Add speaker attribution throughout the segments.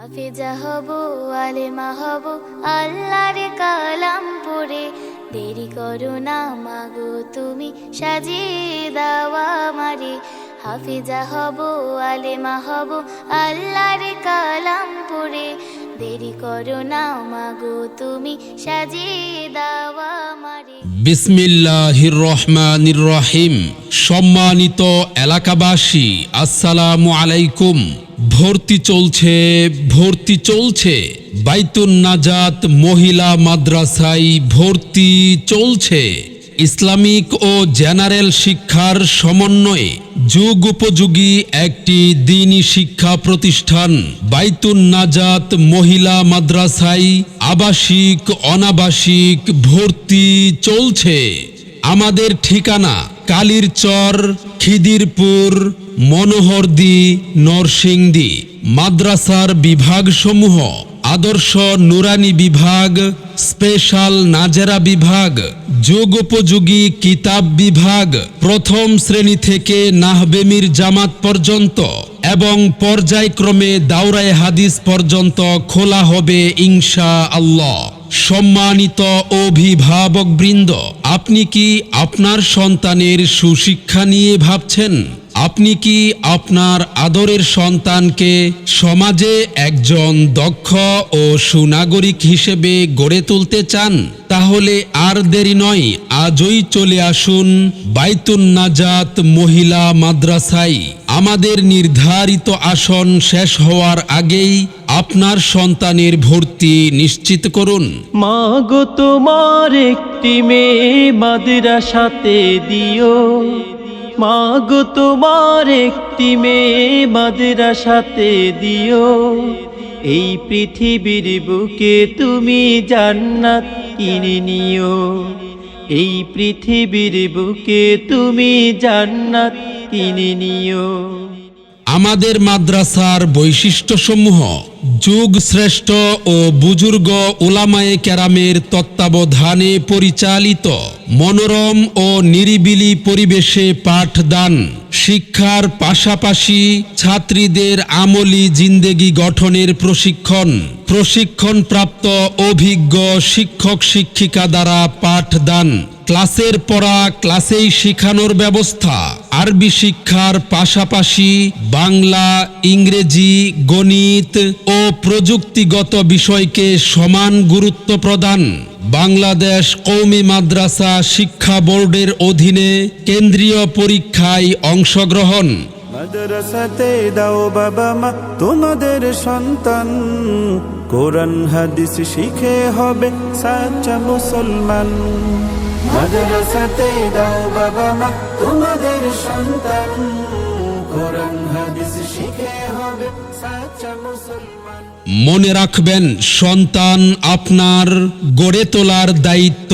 Speaker 1: হাফেজা হব আলেমা হব আল্লাহর কালাম পড়ে, দেরি করো না মাগো তুমি সাজিয়ে দাও আমারে। হাফেজা হব আলেমা হব আল্লাহর কালাম পড়ে, দেরি করো না মাগো তুমি সাজিয়ে দাও আমারে।
Speaker 2: বিসমিল্লাহির রহমানির রহিম। সম্মানিত এলাকাবাসী, আসসালামু আলাইকুম। ভর্তি চলছে বাইতুন নাজাত মহিলা মাদ্রাসায় ভর্তি চলছে। ইসলামিক ও জেনারেল শিক্ষার সমন্বয়ে যুগ উপযোগী একটি দ্বীনি শিক্ষা প্রতিষ্ঠান বাইতুন নাজাত মহিলা মাদ্রাসায় আবাসিক অনাবাসিক ভর্তি চলছে। আমাদের ঠিকানা কালীরচর, খিদিরপুর, মনোহরদী, নরসিংদী। মাদ্রাসার বিভাগসমূহ: আদর্শ নুরানি বিভাগ, স্পেশাল নাজেরা বিভাগ, যুগোপযোগী কিতাব বিভাগ, প্রথম শ্রেণী থেকে নাহবে জামাত পর্যন্ত এবং পর্যায়ক্রমে দাওরায়ে হাদিস পর্যন্ত খোলা হবে ইনশাআল্লাহ। সম্মানিত অভিভাবকবৃন্দ, আপনি কি আপনার সন্তানের সুশিক্ষা নিয়ে ভাবছেন? আপনি কি আপনার আদরের সন্তানকে সমাজে একজন দক্ষ ও সুনাগরিক হিসেবে গড়ে তুলতে চান? তাহলে আর দেরি নয়, আজই চলে আসুন বাইতুন নাজাত মহিলা মাদ্রাসায়। আমাদের নির্ধারিত আসন শেষ হওয়ার আগেই আপনার সন্তানের ভর্তি নিশ্চিত করুন।
Speaker 3: মাগো তোমার একটি মেয়ে মাদ্রাসাতে দিও, মাগো তোমার একটি মেয়ে মাদ্রাসাতে দিও। এই পৃথিবীর বুকে তুমি জান্নাত কিনে নিও, এই পৃথিবীর বুকে তুমি জান্নাত কিনে নিও।
Speaker 2: আমাদের মাদ্রাসার বৈশিষ্ট্যসমূহ: যুগ শ্রেষ্ঠ ও বুজুর্গ উলামায়ে কেরামের তত্ত্বাবধানে পরিচালিত মনোরম ও নিরিবিলি পরিবেশে পাঠদান। শিক্ষার পাশাপাশি ছাত্রীদের আমলি জিন্দেগি গঠনের প্রশিক্ষণপ্রাপ্ত অভিজ্ঞ শিক্ষক শিক্ষিকা দ্বারা পাঠদান। ক্লাসের পড়া ক্লাসেই শেখানোর ব্যবস্থা। আরবি শিক্ষার পাশাপাশি বাংলা, ইংরেজি, গণিত ও প্রযুক্তিগত বিষয়কে সমান গুরুত্ব প্রদান। বাংলাদেশ কওমি মাদ্রাসা শিক্ষা বোর্ডের অধীনে কেন্দ্রীয় পরীক্ষায় অংশগ্রহণ।
Speaker 4: মাদ্রাসাতে দাও বাবা মা তোমাদের সন্তান, কোরআন হাদিস শিখে হবে সাচ্চা মুসলমান। মাদ্রাসাতে দাও বাবা মা তোমাদের সন্তান, কোরআন হাদিস শিখে হবে সাচ্চা মুসলমান।
Speaker 2: মনে রাখবেন, সন্তান আপনার, গড়ে তোলার দায়িত্ব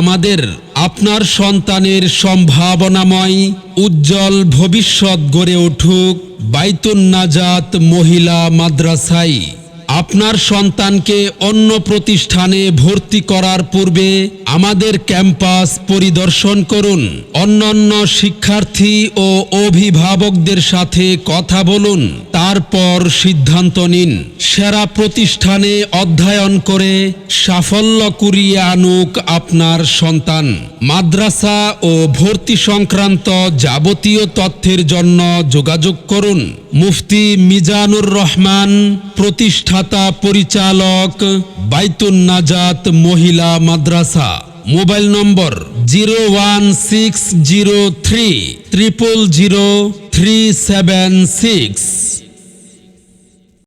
Speaker 2: আমাদের। আপনার সন্তানের সম্ভাবনাময় উজ্জ্বল ভবিষ্যৎ গড়ে উঠুক বাইতুন নাজাত মহিলা মাদ্রাসায়। আপনার সন্তানকে অন্য প্রতিষ্ঠানে ভর্তি করার পূর্বে আমাদের ক্যাম্পাস পরিদর্শন করুন। অন্যান্য শিক্ষার্থী ও অভিভাবকদের সাথে কথা বলুন, তারপর সিদ্ধান্ত নিন। সেরা প্রতিষ্ঠানে অধ্যয়ন করে সাফল্য কুড়িয়ে আনুক আপনার সন্তান। মাদ্রাসা ও ভর্তি সংক্রান্ত যাবতীয় তথ্যের জন্য যোগাযোগ করুন মুফতি মিজানুর রহমান, প্রতিষ্ঠাতা পরিচালক বাইতুন নাজাত মহিলা মাদ্রাসা। মোবাইল নম্বর 01603 0000376।